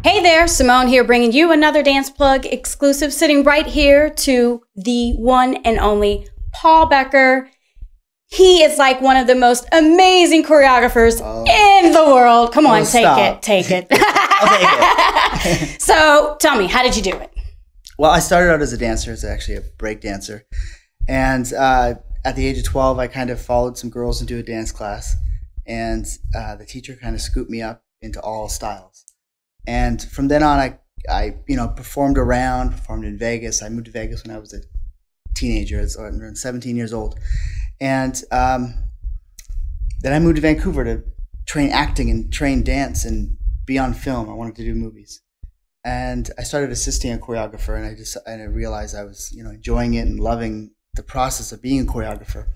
Hey there, Simone here, bringing you another DancePlug exclusive, sitting right here to the one and only Paul Becker. He is like one of the most amazing choreographers in the world. Come on, take it. I'll take it. So tell me, how did you do it? Well, I started out as a dancer, as actually a break dancer. And at the age of 12, I kind of followed some girls into a dance class. And the teacher kind of scooped me up into all styles. And from then on, I performed in Vegas. I moved to Vegas when I was a teenager, around 17 years old. And then I moved to Vancouver to train acting and train dance and be on film. I wanted to do movies. And I started assisting a choreographer, and I realized I was enjoying it and loving the process of being a choreographer.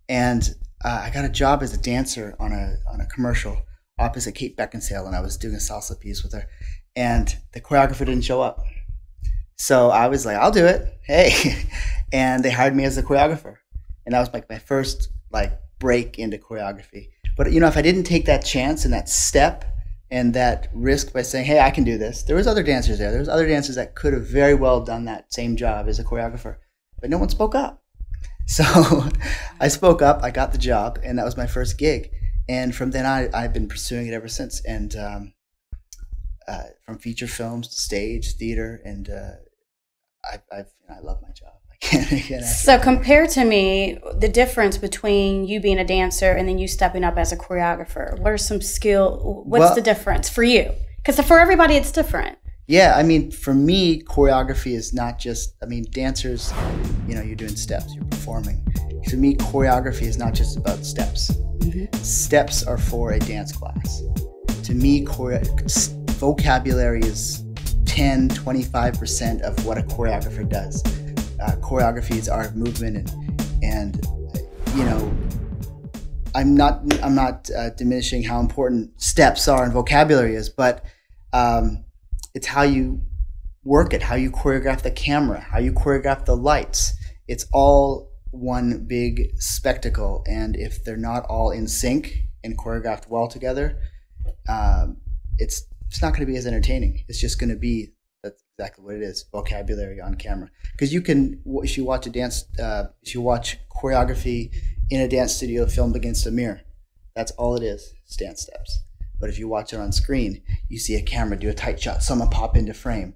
And I got a job as a dancer on a commercial opposite Kate Beckinsale, and I was doing a salsa piece with her, and the choreographer didn't show up. So I was like, I'll do it. Hey. And they hired me as a choreographer. And that was like my first break into choreography. But if I didn't take that chance and that step and that risk by saying, hey, I can do this, there was other dancers there. There was other dancers that could have very well done that same job as a choreographer, but no one spoke up. So I spoke up, I got the job, and that was my first gig. And from then on, I've been pursuing it ever since. And from feature films to stage, theater, and I love my job. I can't So compare to me the difference between you being a dancer and then you stepping up as a choreographer. What are some what's the difference for you? Because for everybody, it's different. Yeah, I mean, for me, choreography is not just, dancers, you're doing steps, you're performing. To me, choreography is not just about steps. Mm-hmm. Steps are for a dance class. To me, vocabulary is 10, 25% of what a choreographer does. Choreography is art of movement, and I'm not diminishing how important steps are and vocabulary is, but it's how you work it, how you choreograph the camera, how you choreograph the lights. It's all one big spectacle, and if they're not all in sync and choreographed well together, it's not going to be as entertaining. It's just going to be, that's exactly what it is, vocabulary on camera. Because if you watch choreography in a dance studio filmed against a mirror, that's all it is, it's dance steps. But if you watch it on screen, you see a camera do a tight shot, someone pop into frame,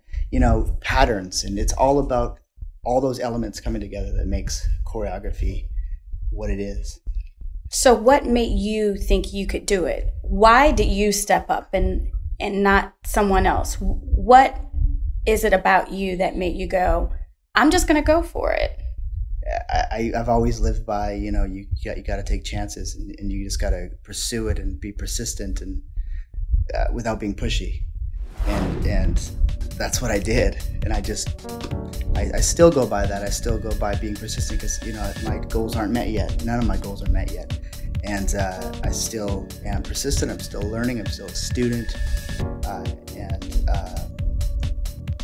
patterns, and it's all about all those elements coming together that makes choreography what it is. So what made you think you could do it? Why did you step up and not someone else? What is it about you that made you go, I'm just going to go for it? I've always lived by, you got to take chances, and you just got to pursue it and be persistent and without being pushy. And that's what I did. And I still go by that. I still go by being persistent because, my goals aren't met yet. None of my goals are met yet. And I still am persistent. I'm still learning. I'm still a student. And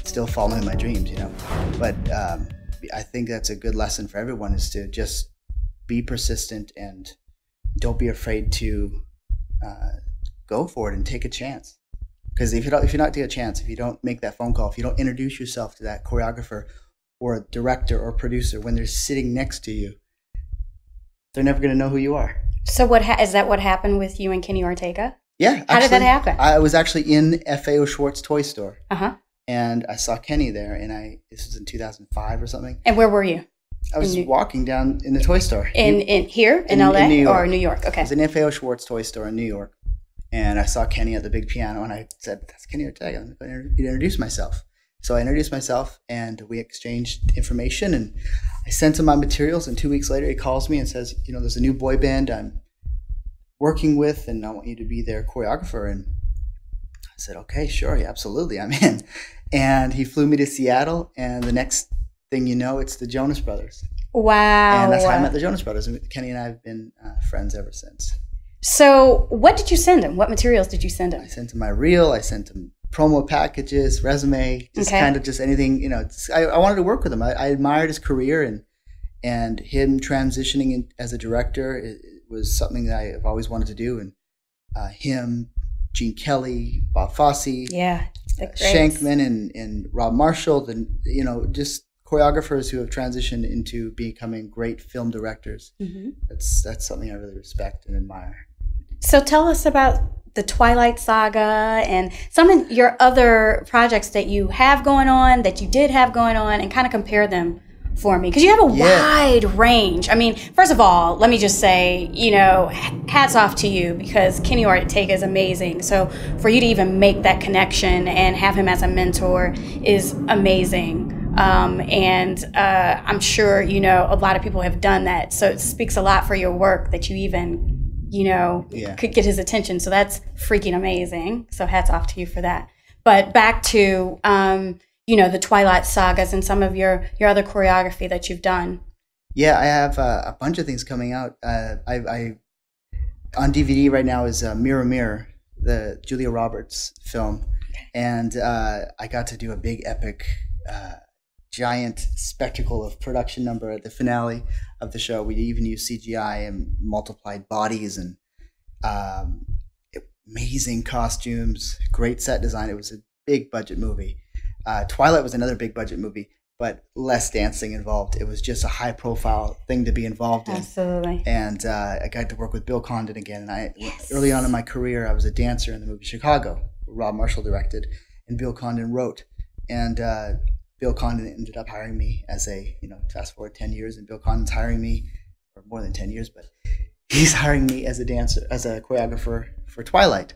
still following my dreams, But I think that's a good lesson for everyone, is to just be persistent and don't be afraid to go for it and take a chance. Because if you're not taking a chance, if you don't make that phone call, if you don't introduce yourself to that choreographer or a director or producer when they're sitting next to you, they're never going to know who you are. So is that what happened with you and Kenny Ortega? Yeah. How did that happen? I was actually in F.A.O. Schwartz toy store. Uh-huh. And I saw Kenny there, and this was in 2005 or something. And where were you? I was walking down in the toy store. In LA in New York. or New York? Okay. It was an F.A.O. Schwartz toy store in New York. And I saw Kenny at the big piano, and I said, that's Kenny Ortega. I'm going to introduce myself. So I introduced myself, and we exchanged information, and I sent him my materials, and 2 weeks later he calls me and says, there's a new boy band I'm working with, and I want you to be their choreographer. And I said, okay, sure, yeah, absolutely, I'm in. And he flew me to Seattle, and the next thing you know, it's the Jonas Brothers. Wow. And that's how I met the Jonas Brothers. And Kenny and I have been friends ever since. So what did you send him? What materials did you send him? I sent him my reel. I sent him promo packages, resume, just kind of just anything. I wanted to work with him. I admired his career, and him transitioning as a director was something that I've always wanted to do. And him, Gene Kelly, Bob Fosse, yeah, Shankman, and Rob Marshall, just choreographers who have transitioned into becoming great film directors. Mm-hmm. That's something I really respect and admire. So tell us about the Twilight Saga and some of your other projects that you have going on, that you did have going on, and kind of compare them for me, because you have a wide range. I mean, first of all, let me just say, hats off to you, because Kenny Ortega is amazing. So for you to even make that connection and have him as a mentor is amazing. I'm sure, a lot of people have done that. So it speaks a lot for your work that you even, could get his attention. So that's freaking amazing. So hats off to you for that. But back to, the Twilight Sagas and some of your other choreography that you've done. Yeah, I have a bunch of things coming out. I on DVD right now is Mirror Mirror, the Julia Roberts film. And I got to do a big epic giant spectacle of production number at the finale of the show. We even used CGI and multiplied bodies and amazing costumes, great set design. It was a big budget movie. Twilight was another big budget movie, but less dancing involved. It was just a high profile thing to be involved in. Absolutely. And I got to work with Bill Condon again. And early on in my career, I was a dancer in the movie Chicago, Rob Marshall directed, and Bill Condon wrote. And Bill Condon ended up hiring me as fast forward 10 years, and Bill Condon's hiring me, or more than 10 years, but he's hiring me as a dancer, as a choreographer for Twilight.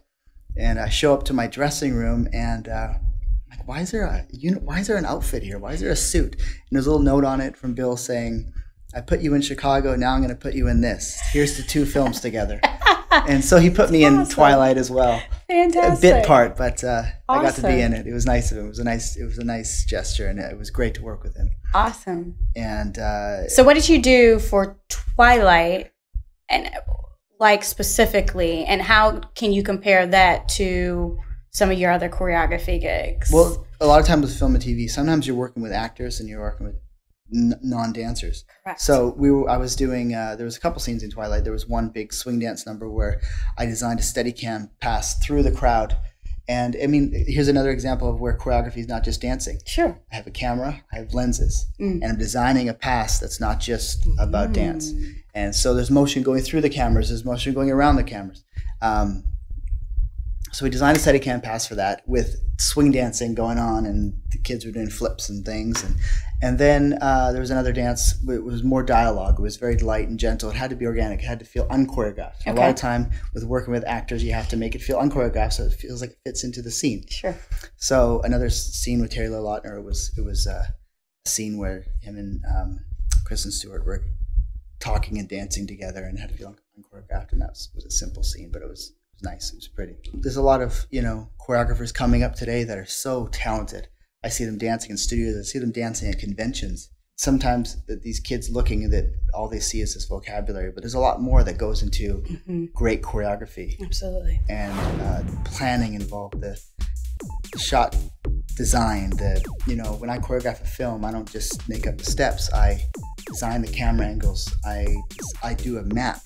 And I show up to my dressing room, and I'm like, why is there an outfit here? Why is there a suit? And there's a little note on it from Bill saying, I put you in Chicago, now I'm going to put you in this. Here's the two films together. And so he put me in Twilight as well. Fantastic. A bit part, but I got to be in it. It was nice of him. It was a nice gesture, and it was great to work with him. Awesome. And so what did you do for Twilight, and specifically, and how can you compare that to some of your other choreography gigs? Well, a lot of times with film and TV, sometimes you're working with actors and you're working with non-dancers. Correct. So I was doing, there was a couple scenes in Twilight. There was one big swing dance number where I designed a Steadicam pass through the crowd. And I mean, here's another example of where choreography is not just dancing. Sure. I have a camera, I have lenses, and I'm designing a pass that's not just about dance. And so there's motion going through the cameras, there's motion going around the cameras. So we designed a Steadicam pass for that with swing dancing going on, and the kids were doing flips and things. And then there was another dance. It was more dialogue. It was very light and gentle. It had to be organic. It had to feel unchoreographed. Okay. A lot of time with working with actors, you have to make it feel unchoreographed so it feels like it fits into the scene. Sure. So another scene with Terry Lautner was a scene where him and Kristen Stewart were talking and dancing together, and it had to feel unchoreographed. And that was a simple scene, but it was nice. It was pretty. There's a lot of choreographers coming up today that are so talented. I see them dancing in studios. I see them dancing at conventions. Sometimes these kids looking that all they see is this vocabulary, but there's a lot more that goes into great choreography. Absolutely. And the planning involved, the shot design. When I choreograph a film, I don't just make up the steps. I design the camera angles. I do a map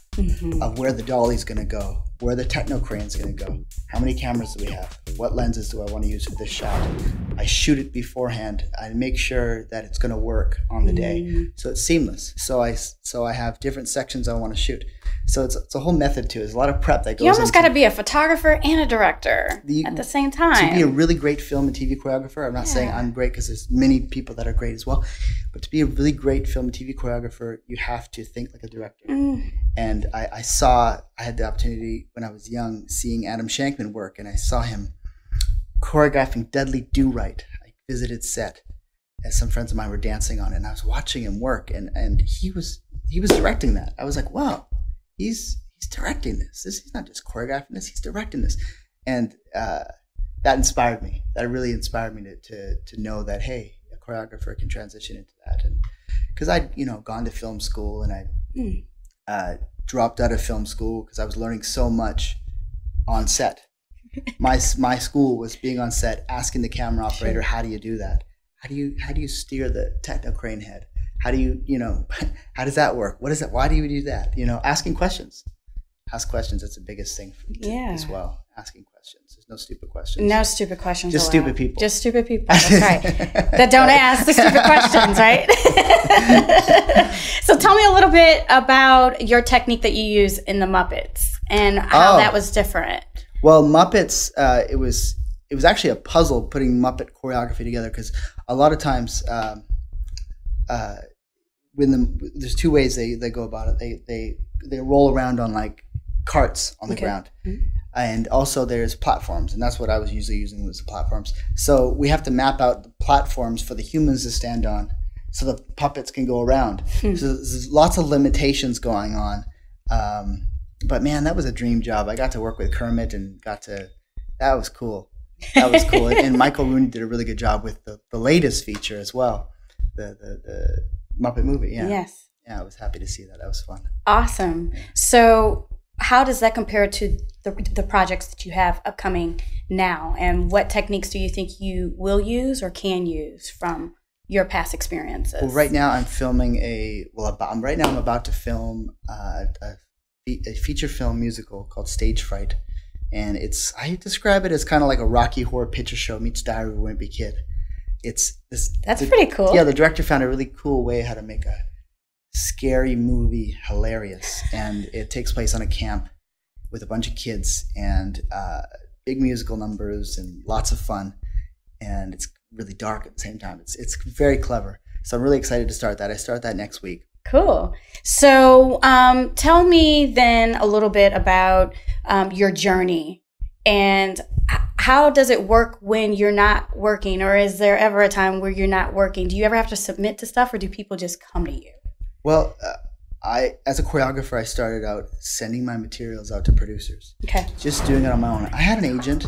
of where the dolly's going to go, where the techno crane's going to go, how many cameras do we have, what lenses do I want to use for this shot. I shoot it beforehand. I make sure that it's going to work on the day, so it's seamless. So I have different sections I want to shoot. So it's a whole method to it. There's a lot of prep that goes. You almost got to be a photographer and a director at the same time. To be a really great film and TV choreographer, I'm not saying I'm great, because there's many people that are great as well, but to be a really great film and TV choreographer, you have to think like a director. And I had the opportunity when I was young seeing Adam Shankman work, and I saw him choreographing Dudley Do Right. I visited set as some friends of mine were dancing on it, and I was watching him work, and he was directing that. I was like, wow, he's directing this. He's not just choreographing this, he's directing this. And that inspired me. That really inspired me to know that, hey, a choreographer can transition into that. And because I'd gone to film school, and I dropped out of film school because I was learning so much on set. My school was being on set, asking the camera operator, how do you do that? How do you steer the techno crane head? How do you how does that work? What is that? Why do you do that? Asking questions. ask questions. That's the biggest thing as well. Asking questions. There's no stupid questions. No stupid questions. Just stupid people. Just stupid people. That's right. That don't ask the stupid questions, right? So tell me a little bit about your technique that you use in the Muppets and how that was different. Well, Muppets, it was actually a puzzle putting Muppet choreography together, because a lot of times there's two ways they go about it. They roll around on like carts on the ground. Mm-hmm. And also there's platforms, and that's what I was usually using, was the platforms. So we have to map out the platforms for the humans to stand on so the puppets can go around. So there's lots of limitations going on. But man, that was a dream job. I got to work with Kermit and that was cool. That was cool. And Michael Rooney did a really good job with the latest feature as well, the Muppet movie. Yeah. Yes. Yeah, I was happy to see that. That was fun. Awesome. So how does that compare to the projects that you have upcoming now? And what techniques do you think you will use or can use from your past experiences? Well, right now I'm filming I'm about to film a feature film musical called Stage Fright. And I describe it as kind of like a Rocky Horror Picture Show meets Diary of a Wimpy Kid. That's pretty cool. Yeah, the director found a really cool way how to make a scary movie hilarious, and it takes place on a camp with a bunch of kids, and big musical numbers and lots of fun, and it's really dark at the same time. It's very clever, so I'm really excited to start that. I start that next week. Cool. So tell me then a little bit about your journey, and how does it work when you're not working, or is there ever a time where you're not working? Do you ever have to submit to stuff, or do people just come to you? Well, as a choreographer, I started out sending my materials out to producers. Okay. Just doing it on my own. I had an agent.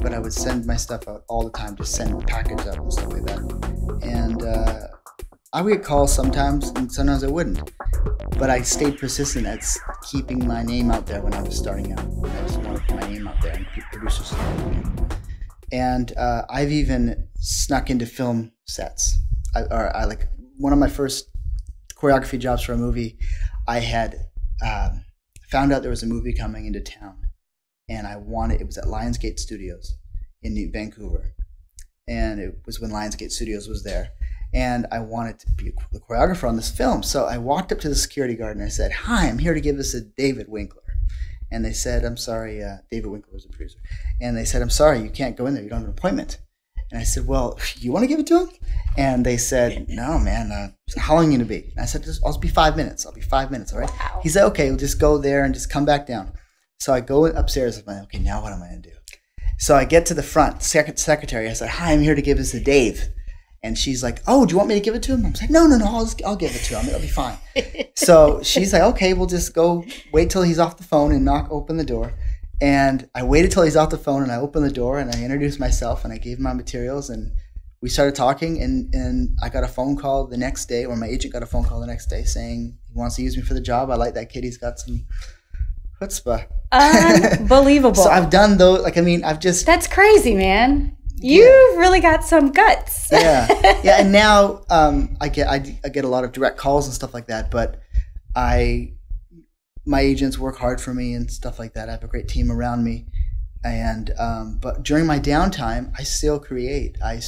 But I would send my stuff out all the time, just send packages out and stuff like that. And I would get calls sometimes, and sometimes I wouldn't. But I stayed persistent at keeping my name out there when I was starting out. I just wanted to put my name out there, and producers started me. And I've even snuck into film sets. I like one of my first choreography jobs for a movie. I had found out there was a movie coming into town, and it was at Lionsgate Studios in Vancouver, and it was when Lionsgate Studios was there, and I wanted to be the choreographer on this film. So I walked up to the security guard and I said, "Hi, I'm here to give this to David Winkler." And they said, "I'm sorry," David Winkler was the producer, and they said, "I'm sorry, you can't go in there, you don't have an appointment." And I said, "Well, you want to give it to him?" And they said, "No, man, how long are you going to be?" And I said, "I'll be 5 minutes. I'll be 5 minutes, all right?" Wow. He said, "Okay, we'll just go there and just come back down." So I go upstairs. I'm like, okay, now what am I going to do? So I get to the front, secretary. I said, "Hi, I'm here to give this to Dave." And she's like, "Oh, do you want me to give it to him?" I was like, No, I'll give it to him. It'll be fine. So she's like, "Okay, we'll just go wait till he's off the phone and open the door." And I waited till he's off the phone, and I opened the door, and I introduced myself, and I gave him my materials, and we started talking, and I got a phone call the next day, or my agent got a phone call the next day saying he wants to use me for the job. I like that kid. He's got some chutzpah. Unbelievable. So I've done those. That's crazy, man. You've really got some guts. Yeah. And now I get a lot of direct calls and stuff like that, but my agents work hard for me and stuff like that. I have a great team around me, and but during my downtime, I still create. I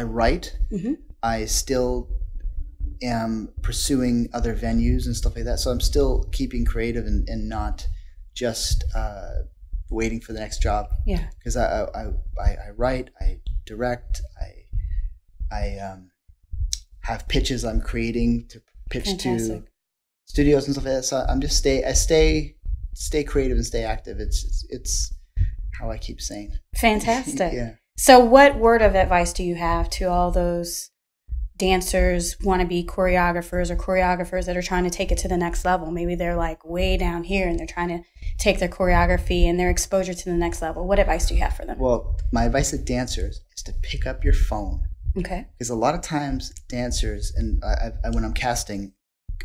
write. Mm-hmm. I still am pursuing other venues and stuff like that. So I'm still keeping creative and not just waiting for the next job. Yeah. Because I write, I direct, I have pitches I'm creating to pitch Fantastic. To studios and stuff like that. So I'm just stay creative and stay active. It's how I keep saying. Fantastic. Yeah. So what word of advice do you have to all those dancers, wannabe choreographers or choreographers that are trying to take it to the next level? Maybe they're like way down here and they're trying to take their choreography and their exposure to the next level. What advice do you have for them? Well, my advice to dancers is to pick up your phone. Okay. Because a lot of times dancers, and when I'm casting,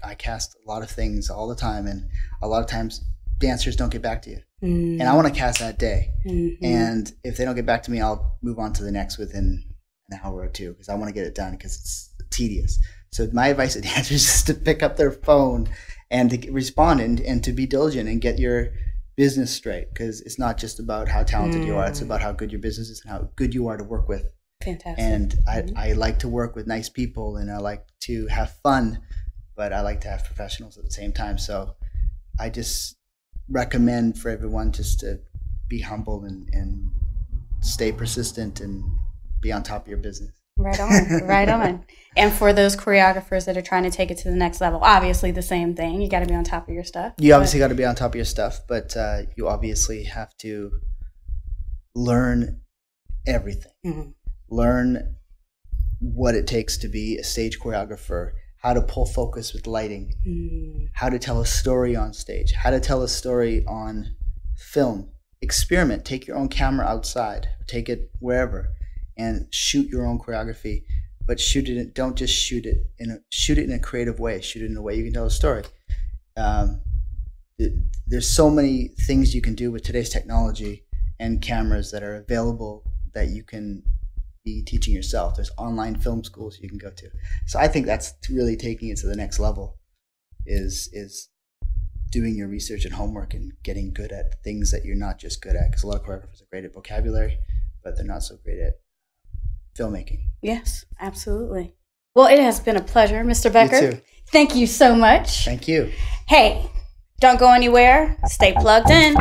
I cast a lot of things all the time, and a lot of times dancers don't get back to you. Mm-hmm. And I want to cast that day. Mm-hmm. And if they don't get back to me, I'll move on to the next within an hour or two, because I want to get it done because it's tedious. So my advice to dancers is to pick up their phone and to respond and to be diligent and get your business straight, because it's not just about how talented you are, it's about how good your business is and how good you are to work with. Fantastic. And I like to work with nice people, and I like to have fun, but I like to have professionals at the same time. So I just recommend for everyone just to be humble and stay persistent and be on top of your business. Right on, right on. And for those choreographers that are trying to take it to the next level, obviously the same thing. You got to be on top of your stuff. You obviously got to be on top of your stuff, but you obviously have to learn everything. Mm-hmm. Learn what it takes to be a stage choreographer, how to pull focus with lighting, how to tell a story on stage, how to tell a story on film. Experiment. Take your own camera outside. Take it wherever. And shoot your own choreography, but shoot it. Don't just shoot it in a creative way. Shoot it in a way you can tell a story. There's so many things you can do with today's technology and cameras that are available that you can be teaching yourself. There's online film schools you can go to. So I think that's really taking it to the next level. Is doing your research and homework and getting good at things that you're not just good at. Because a lot of choreographers are great at vocabulary, but they're not so great at filmmaking. Yes, absolutely. Well, it has been a pleasure, Mr. Becker. You too. Thank you so much. Thank you. Hey, don't go anywhere. Stay plugged in.